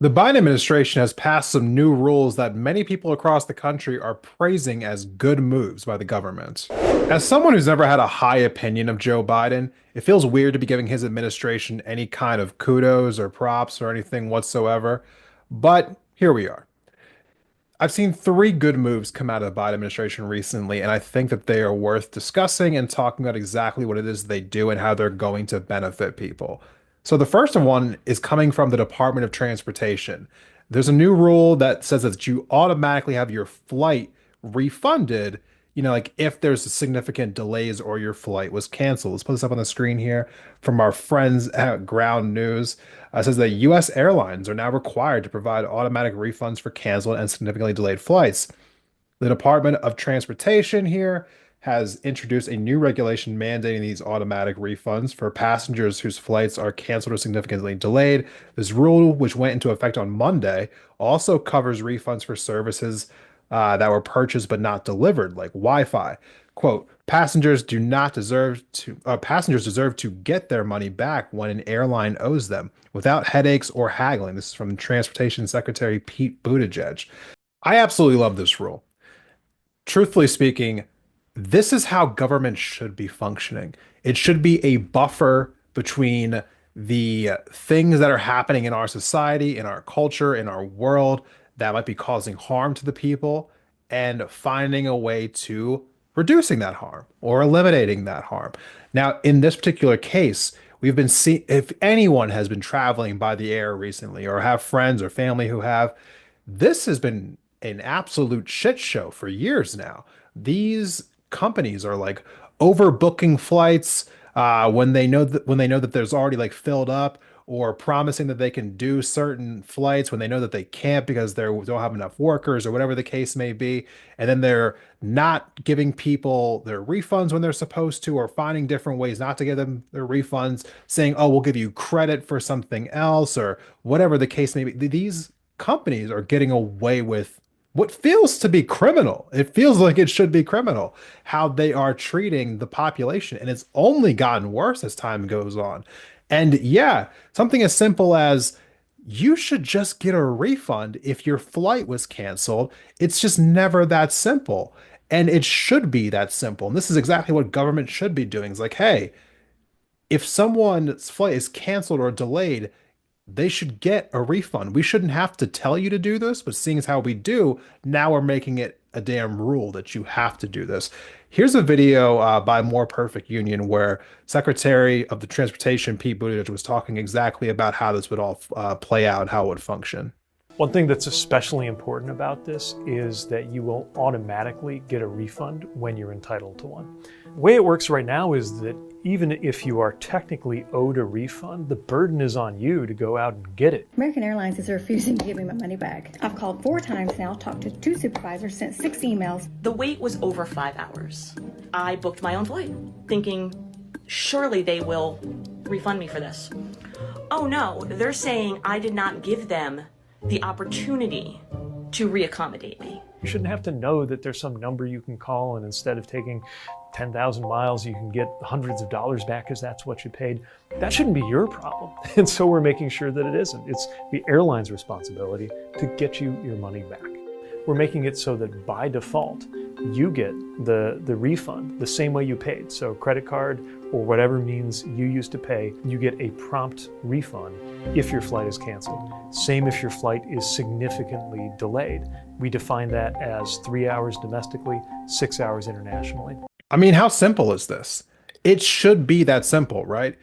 The Biden administration has passed some new rules that many people across the country are praising as good moves by the government. As someone who's never had a high opinion of Joe Biden, it feels weird to be giving his administration any kind of kudos or props or anything whatsoever. But here we are. I've seen three good moves come out of the Biden administration recently, and I think that they are worth discussing and talking about exactly what it is they do and how they're going to benefit people. So the first one is coming from the Department of Transportation. There's a new rule that says that you automatically have your flight refunded, like if there's significant delays or your flight was canceled. Let's put this up on the screen here from our friends at Ground News. It says that U.S. airlines are now required to provide automatic refunds for canceled and significantly delayed flights. The Department of Transportation here has introduced a new regulation mandating these automatic refunds for passengers whose flights are canceled or significantly delayed. This rule, which went into effect on Monday, also covers refunds for services that were purchased but not delivered, like Wi-Fi. Quote, passengers deserve to get their money back when an airline owes them without headaches or haggling. This is from Transportation Secretary Pete Buttigieg. I absolutely love this rule. Truthfully speaking, this is how government should be functioning. It should be a buffer between the things that are happening in our society, in our culture, in our world that might be causing harm to the people, and finding a way to reducing that harm or eliminating that harm. Now, in this particular case, we've been seeing, if anyone has been traveling by the air recently or have friends or family who have, this has been an absolute shit show for years now. These companies are like overbooking flights when they know that there's already like filled up, or promising that they can do certain flights when they know that they can't because they don't have enough workers or whatever the case may be. And then they're not giving people their refunds when they're supposed to, or finding different ways not to give them their refunds, saying, oh, we'll give you credit for something else or whatever the case may be. These companies are getting away with what feels to be criminal. It feels like it should be criminal how they are treating the population. And it's only gotten worse as time goes on. And yeah, something as simple as you should just get a refund if your flight was canceled. It's just never that simple. And it should be that simple. And this is exactly what government should be doing. It's like, hey, if someone's flight is canceled or delayed, they should get a refund. We shouldn't have to tell you to do this, but seeing as how we do, now we're making it a damn rule that you have to do this. Here's a video by More Perfect Union where Secretary of the Transportation Pete Buttigieg was talking exactly about how this would all play out and how it would function. One thing that's especially important about this is that you will automatically get a refund when you're entitled to one. The way it works right now is that even if you are technically owed a refund, the burden is on you to go out and get it. American Airlines is refusing to give me my money back. I've called 4 times now, talked to 2 supervisors, sent 6 emails. The wait was over 5 hours. I booked my own flight, thinking surely they will refund me for this. Oh no, they're saying I did not give them the opportunity to reaccommodate me. You shouldn't have to know that there's some number you can call, and instead of taking 10,000 miles, you can get hundreds of dollars back because that's what you paid. That shouldn't be your problem. And so we're making sure that it isn't. It's the airline's responsibility to get you your money back. We're making it so that by default, you get the refund the same way you paid. So credit card or whatever means you used to pay, you get a prompt refund if your flight is canceled. Same if your flight is significantly delayed. We define that as 3 hours domestically, 6 hours internationally. I mean, how simple is this? It should be that simple, right?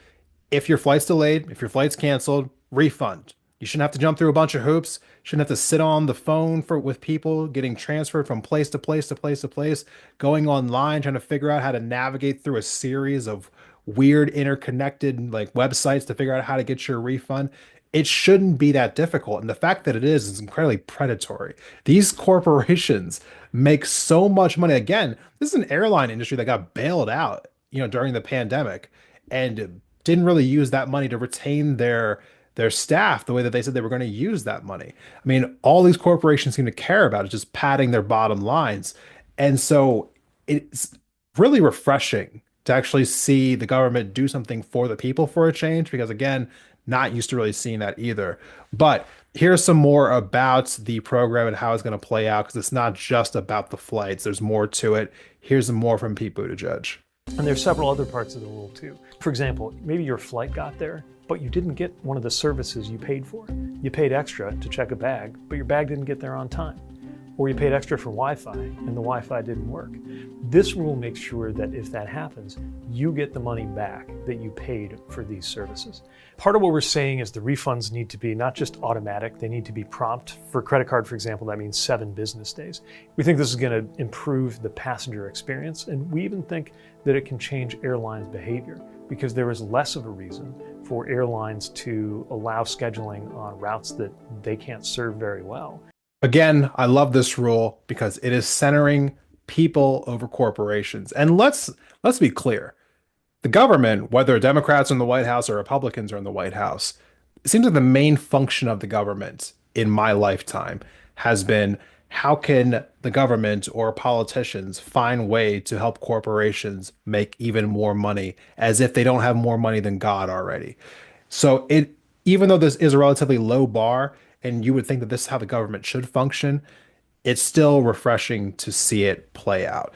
If your flight's delayed, if your flight's canceled, refund. You shouldn't have to jump through a bunch of hoops. Shouldn't have to sit on the phone with people getting transferred from place to place to place to place, going online, trying to figure out how to navigate through a series of weird interconnected like websites to figure out how to get your refund. It shouldn't be that difficult. And the fact that it is incredibly predatory. These corporations make so much money. Again, this is an airline industry that got bailed out, during the pandemic and didn't really use that money to retain their staff the way that they said they were going to use that money. I mean, all these corporations seem to care about is just padding their bottom lines. And so it's really refreshing to actually see the government do something for the people for a change, because again, not used to really seeing that either. But Here's some more about the program and how it's going to play out because it's not just about the flights. There's more to it. Here's some more from Pete Buttigieg. And there's several other parts of the rule too. For example, maybe your flight got there, but you didn't get one of the services you paid for. You paid extra to check a bag, but your bag didn't get there on time. Or you paid extra for Wi-Fi and the Wi-Fi didn't work. This rule makes sure that if that happens, you get the money back that you paid for these services. Part of what we're saying is the refunds need to be not just automatic, they need to be prompt. For credit card, for example, that means 7 business days. We think this is going to improve the passenger experience, and we even think that it can change airlines' behavior because there is less of a reason for airlines to allow scheduling on routes that they can't serve very well. Again, I love this rule because it is centering people over corporations. And let's be clear. The government, whether Democrats are in the White House or Republicans are in the White House, it seems like the main function of the government in my lifetime has been how can the government or politicians find way to help corporations make even more money as if they don't have more money than God already. So it even though this is a relatively low bar and you would think that this is how the government should function, it's still refreshing to see it play out.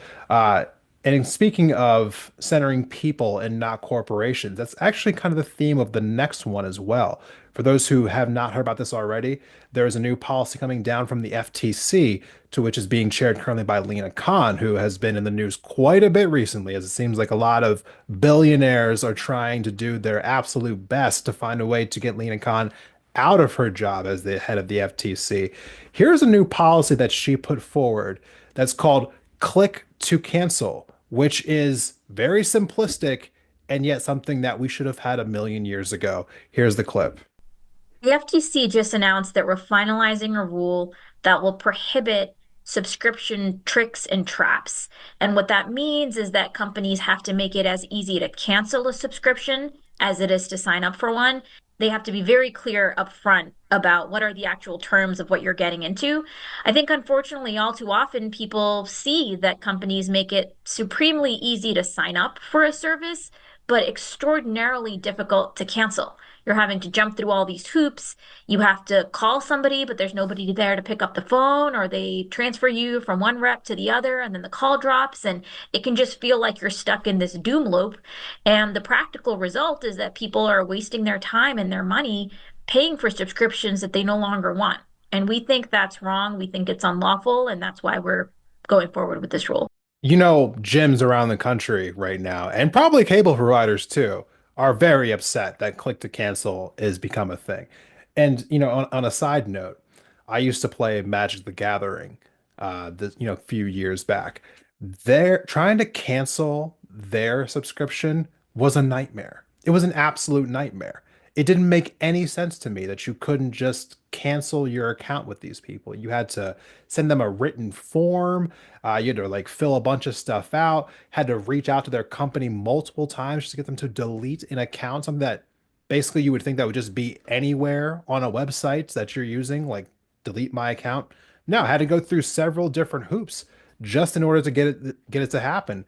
And speaking of centering people and not corporations, that's actually kind of the theme of the next one as well. For those who have not heard about this already, there is a new policy coming down from the FTC, to which is being chaired currently by Lena Khan, who has been in the news quite a bit recently, as it seems like a lot of billionaires are trying to do their absolute best to find a way to get Lena Khan out of her job as the head of the FTC. Here's a new policy that she put forward that's called click to cancel, which is very simplistic and yet something that we should have had a million years ago. Here's the clip. The FTC just announced that we're finalizing a rule that will prohibit subscription tricks and traps. And what that means is that companies have to make it as easy to cancel a subscription as it is to sign up for one. They have to be very clear upfront about what are the actual terms of what you're getting into. I think, unfortunately, all too often people see that companies make it supremely easy to sign up for a service, but extraordinarily difficult to cancel. You're having to jump through all these hoops. You have to call somebody, but there's nobody there to pick up the phone, or they transfer you from one rep to the other, and then the call drops, and it can just feel like you're stuck in this doom loop. And the practical result is that people are wasting their time and their money paying for subscriptions that they no longer want. And we think that's wrong. We think it's unlawful, and that's why we're going forward with this rule. You know, gyms around the country right now, and probably cable providers too, are very upset that click to cancel has become a thing. And, on a side note, I used to play Magic the Gathering, a few years back. They're trying to cancel their subscription was a nightmare. It was an absolute nightmare. It didn't make any sense to me that you couldn't just cancel your account with these people. You had to send them a written form. You had to like fill a bunch of stuff out, had to reach out to their company multiple times just to get them to delete an account, something that basically you would think that would just be anywhere on a website that you're using, like delete my account. No, I had to go through several different hoops just in order to get it to happen.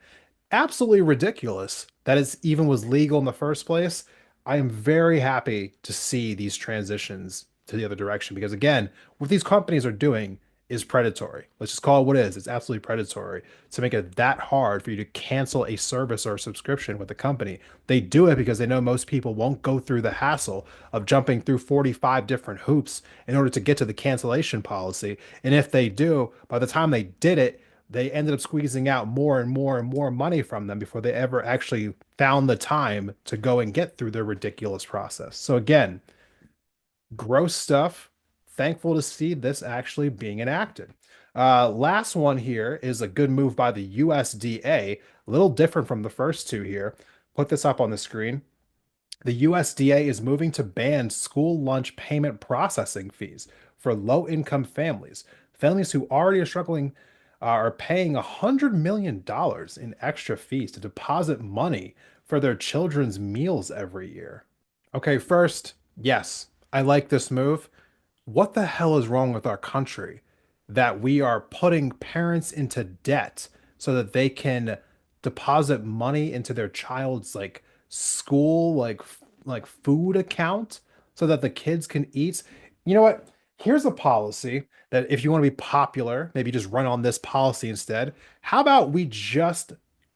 Absolutely ridiculous that it even was legal in the first place. I am very happy to see these transitions to the other direction because again, what these companies are doing is predatory. Let's just call it what it is. It's absolutely predatory to make it that hard for you to cancel a service or a subscription with the company. They do it because they know most people won't go through the hassle of jumping through 45 different hoops in order to get to the cancellation policy. And if they do, by the time they did it, they ended up squeezing out more and more and more money from them before they ever actually found the time to go and get through their ridiculous process. So again, gross stuff. Thankful to see this actually being enacted. Last one here is a good move by the USDA, a little different from the first two here. Put this up on the screen. The USDA is moving to ban school lunch payment processing fees for low-income families. Families who already are struggling are paying $100 million in extra fees to deposit money for their children's meals every year. Okay, first, yes, I like this move. What the hell is wrong with our country that we are putting parents into debt so that they can deposit money into their child's like school like food account so that the kids can eat? You know what? here's a policy that if you want to be popular, maybe just run on this policy instead. How about we just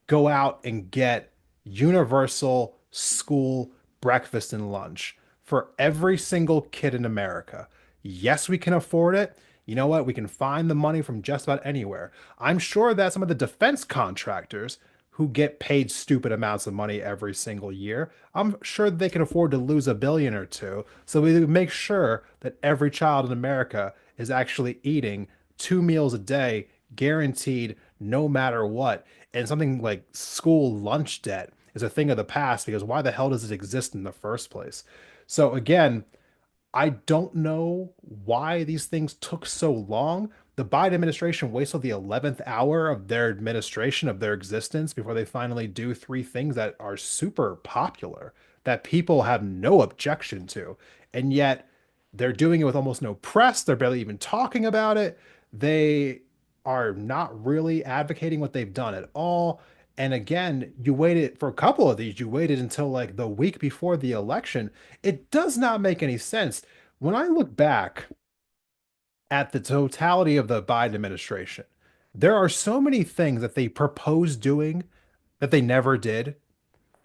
go out and get universal school breakfast and lunch for every single kid in America? Yes, we can afford it. You know what? We can find the money from just about anywhere. I'm sure that some of the defense contractors who get paid stupid amounts of money every single year, I'm sure they can afford to lose a billion or two. So we make sure that every child in America is actually eating 2 meals a day, guaranteed, no matter what. And something like school lunch debt is a thing of the past because why the hell does it exist in the first place? So again, I don't know why these things took so long. The Biden administration wasted the 11th hour of their administration, of their existence, before they finally do three things that are super popular, that people have no objection to. And yet they're doing it with almost no press. They're barely even talking about it. They are not really advocating what they've done at all. And again, you waited for a couple of these, you waited until like the week before the election. It does not make any sense. When I look back at the totality of the Biden administration, there are so many things that they proposed doing that they never did,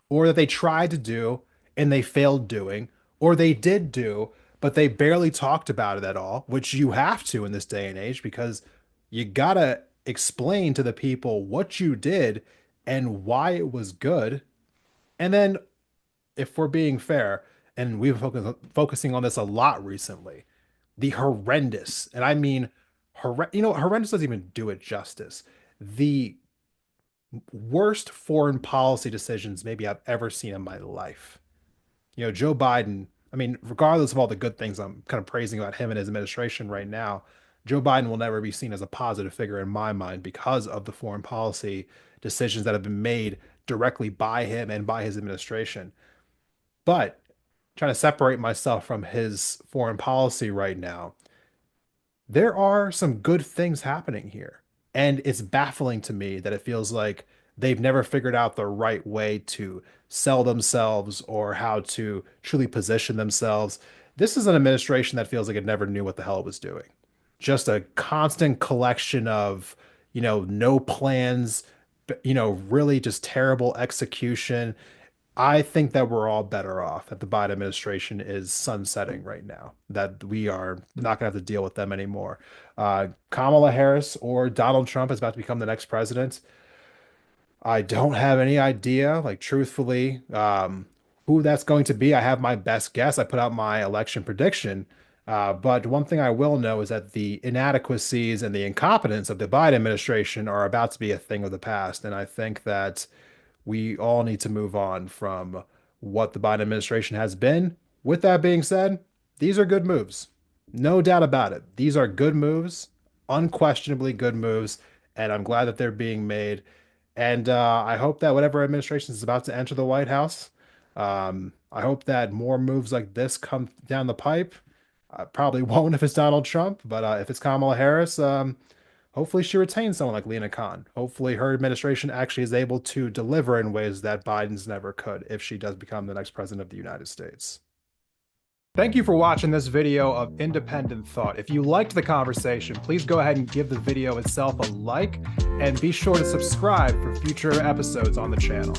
or that they tried to do and they failed doing, or they did do, but they barely talked about it at all, which you have to in this day and age because you gotta explain to the people what you did and why it was good. And then, if we're being fair, and we've been focusing on this a lot recently, the horrendous, and I mean, horrendous doesn't even do it justice. The worst foreign policy decisions maybe I've ever seen in my life. Joe Biden, I mean, regardless of all the good things I'm kind of praising about him and his administration right now, Joe Biden will never be seen as a positive figure in my mind because of the foreign policy decisions that have been made directly by him and by his administration. But trying to separate myself from his foreign policy right now, there are some good things happening here. And it's baffling to me that it feels like they've never figured out the right way to sell themselves or how to truly position themselves. This is an administration that feels like it never knew what the hell it was doing. Just a constant collection of, no plans, really just terrible execution. I think that we're all better off that the Biden administration is sunsetting right now, that we are not going to have to deal with them anymore. Kamala Harris or Donald Trump is about to become the next president. I don't have any idea, like truthfully, who that's going to be. I have my best guess. I put out my election prediction. But one thing I will know is that the inadequacies and the incompetence of the Biden administration are about to be a thing of the past. And I think that we all need to move on from what the Biden administration has been. With that being said, these are good moves. No doubt about it. These are good moves, unquestionably good moves, and I'm glad that they're being made. And I hope that whatever administration is about to enter the White House, I hope that more moves like this come down the pipe. Probably won't if it's Donald Trump, but if it's Kamala Harris, hopefully she retains someone like Lena Khan. Hopefully her administration actually is able to deliver in ways that Biden's never could if she does become the next president of the United States. Thank you for watching this video of Independent Thought. If you liked the conversation, please go ahead and give the video itself a like and be sure to subscribe for future episodes on the channel.